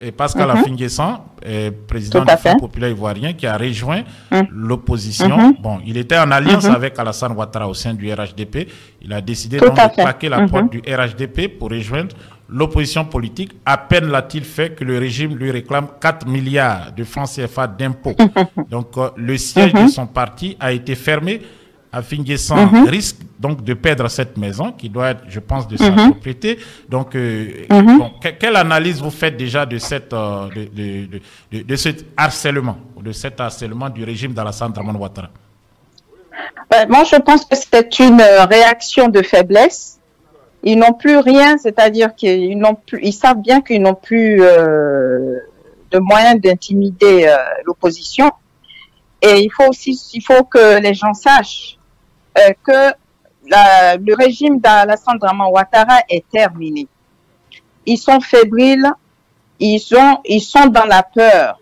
Et Pascal Affi-N'Guessan, président du Front populaire ivoirien, qui a rejoint l'opposition. Bon, il était en alliance avec Alassane Ouattara au sein du RHDP. Il a décidé donc de claquer la porte du RHDP pour rejoindre l'opposition politique. À peine l'a-t-il fait que le régime lui réclame 4 milliards de francs CFA d'impôts. Donc, le siège de son parti a été fermé. Affi-N'Guessan risque donc de perdre cette maison qui doit être, je pense, de sa propriété. Donc, bon, quelle analyse vous faites déjà de cette de cet harcèlement du régime d'Alassane Dramane Ouattara? Moi, je pense que c'est une réaction de faiblesse. Ils n'ont plus rien, c'est-à-dire qu'ils n'ont plus, ils savent bien qu'ils n'ont plus de moyens d'intimider l'opposition. Et il faut que les gens sachent que le régime d'Alassane Dramane Ouattara est terminé. Ils sont fébriles, ils sont dans la peur.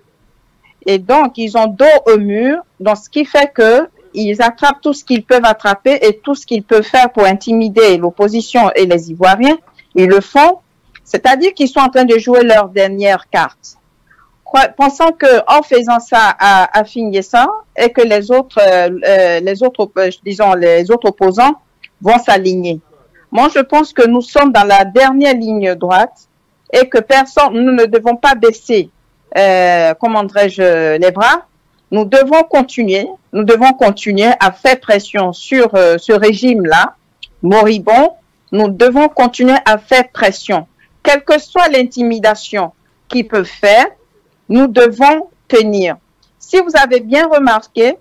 Et donc, ils ont dos au mur, donc ce qui fait que ils attrapent tout ce qu'ils peuvent attraper et tout ce qu'ils peuvent faire pour intimider l'opposition et les Ivoiriens. Ils le font, c'est-à-dire qu'ils sont en train de jouer leur dernière carte. Pensant que en faisant ça à Affi-N'Guessan et que les autres opposants vont s'aligner. Moi, je pense que nous sommes dans la dernière ligne droite et que nous ne devons pas baisser, comment dirais-je, les bras. Nous devons continuer à faire pression sur ce régime-là, moribond. Nous devons continuer à faire pression. Quelle que soit l'intimidation qu'ils peuvent faire, nous devons tenir. Si vous avez bien remarqué,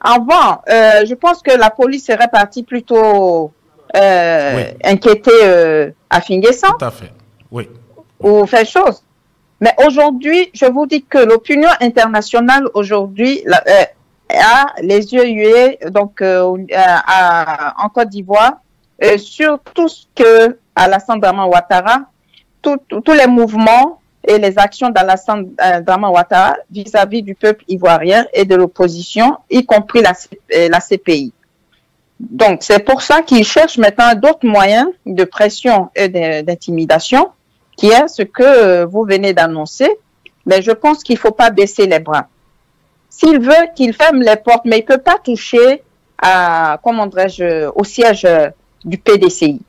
avant, je pense que la police serait partie plutôt inquiéter Affi-N'Guessan. Tout à fait, oui. Ou faire chose. Mais aujourd'hui, je vous dis que l'opinion internationale aujourd'hui a les yeux hués donc en Côte d'Ivoire sur tout ce que Alassane Dramane Ouattara, tous les mouvements et les actions d'Alassane Dramane Ouattara vis-à-vis du peuple ivoirien et de l'opposition, y compris la CPI. Donc, c'est pour ça qu'ils cherchent maintenant d'autres moyens de pression et d'intimidation, qui est ce que vous venez d'annoncer. Mais je pense qu'il ne faut pas baisser les bras. S'il veut qu'il ferme les portes, mais il ne peut pas toucher à, comment dirais-je, au siège du PDCI.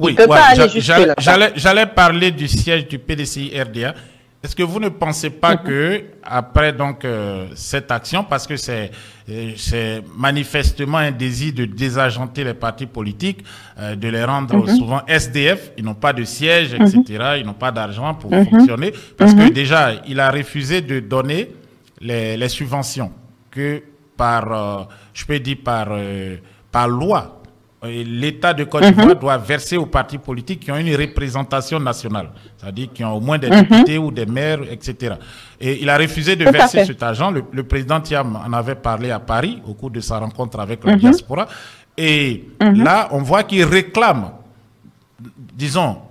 Oui, j'allais parler du siège du PDCI RDA. Est-ce que vous ne pensez pas que après donc cette action, parce que c'est manifestement un désir de désagenter les partis politiques, de les rendre souvent SDF, ils n'ont pas de siège, etc., ils n'ont pas d'argent pour fonctionner, parce que déjà il a refusé de donner les subventions que par, je peux dire par loi. L'État de Côte d'Ivoire doit verser aux partis politiques qui ont une représentation nationale, c'est-à-dire qui ont au moins des députés ou des maires, etc. Et il a refusé de verser cet argent. Le président Thiam en avait parlé à Paris au cours de sa rencontre avec la diaspora. Et là, on voit qu'il réclame, disons,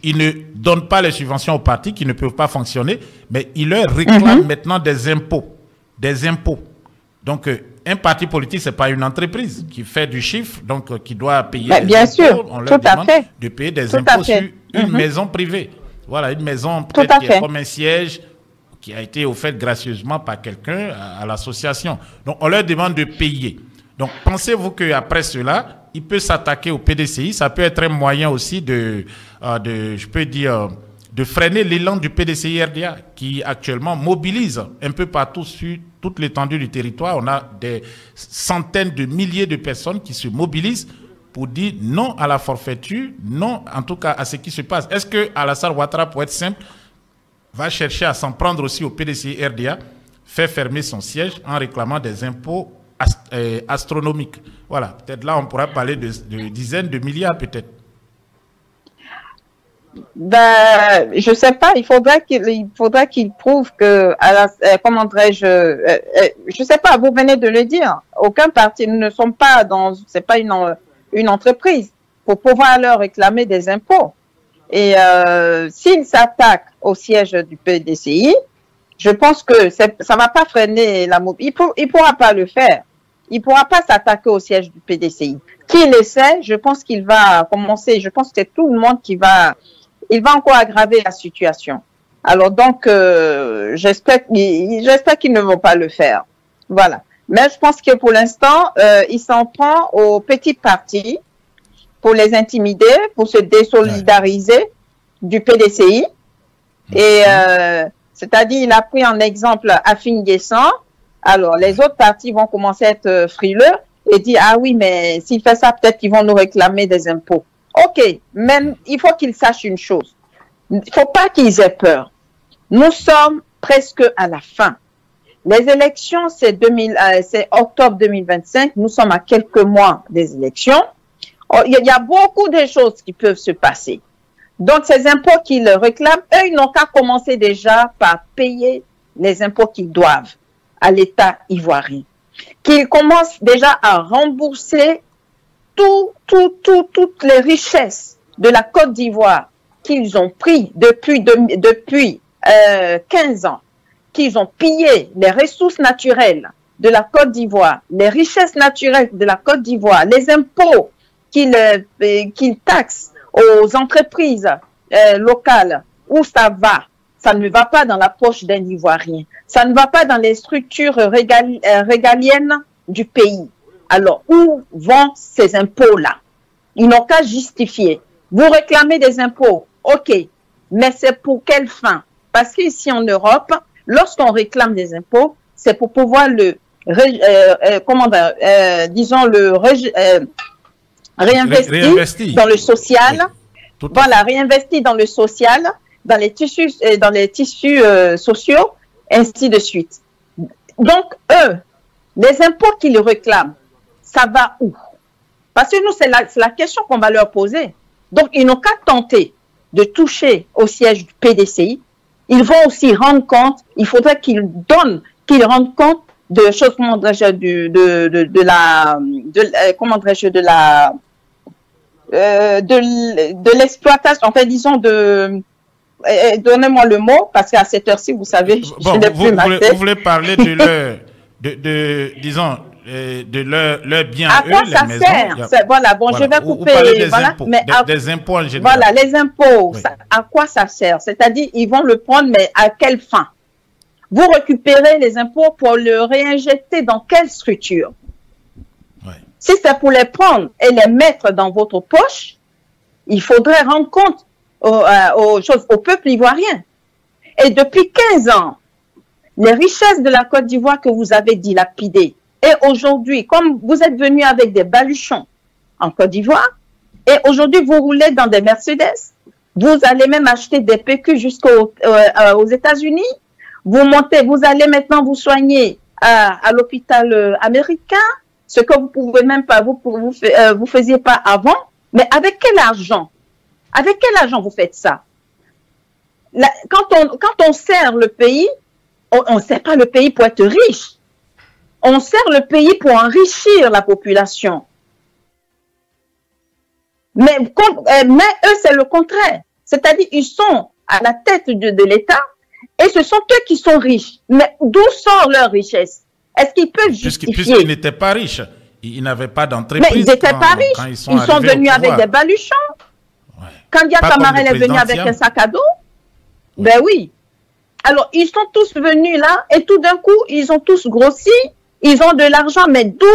il ne donne pas les subventions aux partis qui ne peuvent pas fonctionner, mais il leur réclame maintenant des impôts. Des impôts. Donc, un parti politique, ce n'est pas une entreprise qui fait du chiffre, donc qui doit payer des impôts. Sûr, on leur demande de payer des impôts sur une maison privée. Voilà, une maison peut-être qui est comme un siège qui a été offert gracieusement par quelqu'un à l'association. Donc, on leur demande de payer. Donc, pensez-vous qu'après cela, il peut s'attaquer au PDCI? Ça peut être un moyen aussi je peux dire, de freiner l'élan du PDCI RDA qui actuellement mobilise un peu partout sur toute l'étendue du territoire. On a des centaines de milliers de personnes qui se mobilisent pour dire non à la forfaiture, non en tout cas à ce qui se passe. Est-ce que Alassane Ouattara, pour être simple, va chercher à s'en prendre aussi au PDCI RDA, faire fermer son siège en réclamant des impôts astronomiques? Voilà, peut-être là on pourra parler de dizaines de milliards peut-être. Ben, je sais pas, il faudra qu'il prouve que, comment dirais-je, sais pas, vous venez de le dire, aucun parti, nous ne sommes pas c'est pas une entreprise pour pouvoir leur réclamer des impôts. Et s'il s'attaque au siège du PDCI, je pense que ça va pas freiner la mobilité. Il pourra pas le faire. Il pourra pas s'attaquer au siège du PDCI. Qu'il essaie, je pense qu'il va commencer, je pense que c'est tout le monde il va encore aggraver la situation. Alors donc, j'espère qu'ils ne vont pas le faire. Voilà. Mais je pense que pour l'instant, il s'en prend aux petits partis pour les intimider, pour se désolidariser du PDCI. Et c'est-à-dire, il a pris en exemple Afin Guessan. Alors, les autres partis vont commencer à être frileux et dire, ah oui, mais s'il fait ça, peut-être qu'ils vont nous réclamer des impôts. OK, mais il faut qu'ils sachent une chose. Il ne faut pas qu'ils aient peur. Nous sommes presque à la fin. Les élections, c'est octobre 2025. Nous sommes à quelques mois des élections. Il y a beaucoup de choses qui peuvent se passer. Donc, ces impôts qu'ils réclament, eux, ils n'ont qu'à commencer déjà par payer les impôts qu'ils doivent à l'État ivoirien. Qu'ils commencent déjà à rembourser toutes les richesses de la Côte d'Ivoire qu'ils ont pris depuis 15 ans, qu'ils ont pillé les ressources naturelles de la Côte d'Ivoire, les richesses naturelles de la Côte d'Ivoire, les impôts qu'ils taxent aux entreprises locales, où ça va? Ça ne va pas dans la poche d'un Ivoirien. Ça ne va pas dans les structures régaliennes du pays. Alors, où vont ces impôts-là? Ils n'ont qu'à justifier. Vous réclamez des impôts, OK, mais c'est pour quelle fin? Parce qu'ici en Europe, lorsqu'on réclame des impôts, c'est pour pouvoir réinvestir dans le social. Oui. Voilà, réinvestir dans le social, dans les tissus sociaux, ainsi de suite. Donc, eux, les impôts qu'ils réclament, ça va où? Parce que nous, c'est la question qu'on va leur poser. Donc, ils n'ont qu'à tenter de toucher au siège du PDCI. Ils vont aussi rendre compte, il faudrait qu'ils rendent compte de choses, de l'exploitation, enfin, disons, donnez-moi le mot, parce qu'à cette heure-ci, vous savez, bon, vous voulez parler disons, de leur bien, à quoi ça sert? Voilà, bon, je vais couper. Des impôts, mais des impôts en général. Voilà, les impôts, oui. À quoi ça sert? C'est-à-dire, ils vont le prendre, mais à quelle fin? Vous récupérez les impôts pour le réinjecter dans quelle structure? Oui. Si c'est pour les prendre et les mettre dans votre poche, il faudrait rendre compte au peuple ivoirien. Et depuis 15 ans, les richesses de la Côte d'Ivoire que vous avez dilapidées, et aujourd'hui, comme vous êtes venu avec des baluchons en Côte d'Ivoire, et aujourd'hui vous roulez dans des Mercedes, vous allez même acheter des PQ aux États-Unis, vous allez maintenant vous soigner à l'hôpital américain, ce que vous pouvez même pas, vous faisiez pas avant. Mais avec quel argent? Avec quel argent vous faites ça? Quand on sert le pays, on ne sert pas le pays pour être riche. On sert le pays pour enrichir la population. Mais eux, c'est le contraire. C'est-à-dire, ils sont à la tête de l'État et ce sont eux qui sont riches. Mais d'où sort leur richesse? Est-ce qu'ils peuvent justifier? Puisqu'ils n'étaient pas riches. Ils n'avaient pas d'entreprise. Mais ils n'étaient pas riches. Ils sont venus avec des baluchons. Ouais. Quand Dia Camarel est venu avec un sac à dos, ouais. Ben oui. Alors, ils sont tous venus là et tout d'un coup, ils ont tous grossi. Ils ont de l'argent, mais d'où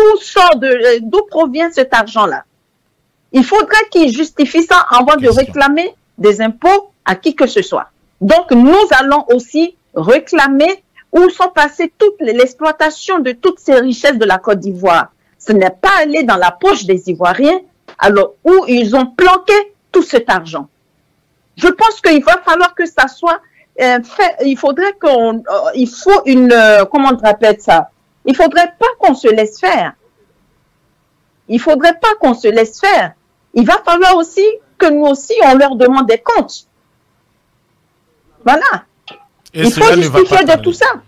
provient cet argent-là? Il faudrait qu'ils justifient ça avant de réclamer des impôts à qui que ce soit. Donc, nous allons aussi réclamer où sont passées toute l'exploitation de toutes ces richesses de la Côte d'Ivoire. Ce n'est pas allé dans la poche des Ivoiriens, alors où ils ont planqué tout cet argent. Je pense qu'il va falloir que ça soit fait. Il faudrait comment on appelle ça? Il faudrait pas qu'on se laisse faire. Il faudrait pas qu'on se laisse faire. Il va falloir aussi que nous aussi, on leur demande des comptes. Voilà. Et il faut justifier de tout ça.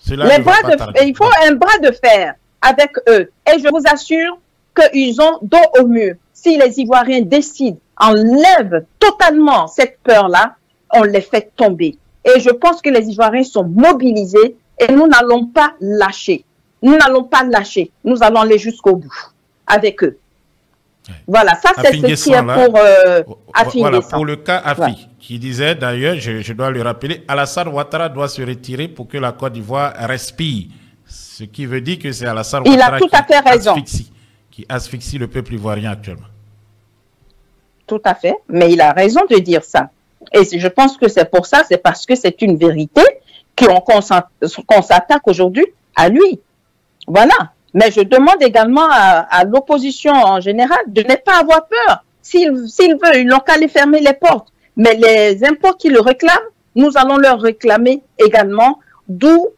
Il faut un bras de fer avec eux. Et je vous assure qu'ils ont dos au mur. Si les Ivoiriens décident, enlèvent totalement cette peur-là, on les fait tomber. Et je pense que les Ivoiriens sont mobilisés et nous n'allons pas lâcher. Nous n'allons pas lâcher. Nous allons aller jusqu'au bout avec eux. Voilà, ça c'est ce qui est pour Affi voilà, N'Guessan. pour le cas Affi, qui disait d'ailleurs, je dois le rappeler, Alassane Ouattara doit se retirer pour que la Côte d'Ivoire respire. Ce qui veut dire que c'est Alassane Ouattara qui asphyxie le peuple ivoirien actuellement. Tout à fait, mais il a raison de dire ça. Et je pense que c'est pour ça, c'est parce que c'est une vérité qu'on s'attaque aujourd'hui à lui. Voilà. Mais je demande également à l'opposition en général de ne pas avoir peur. S'ils veulent, ils n'ont qu'à les fermer les portes. Mais les impôts qu'ils réclament, nous allons leur réclamer également où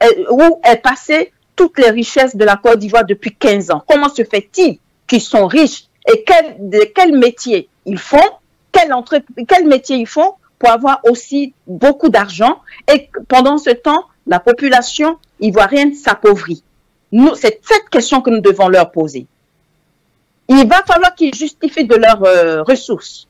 est passée toutes les richesses de la Côte d'Ivoire depuis 15 ans. Comment se fait-il qu'ils sont riches et quel métier ils font, quel métier ils font pour avoir aussi beaucoup d'argent et pendant ce temps, la population ivoirienne s'appauvrit. C'est cette question que nous devons leur poser. Il va falloir qu'ils justifient de leurs ressources.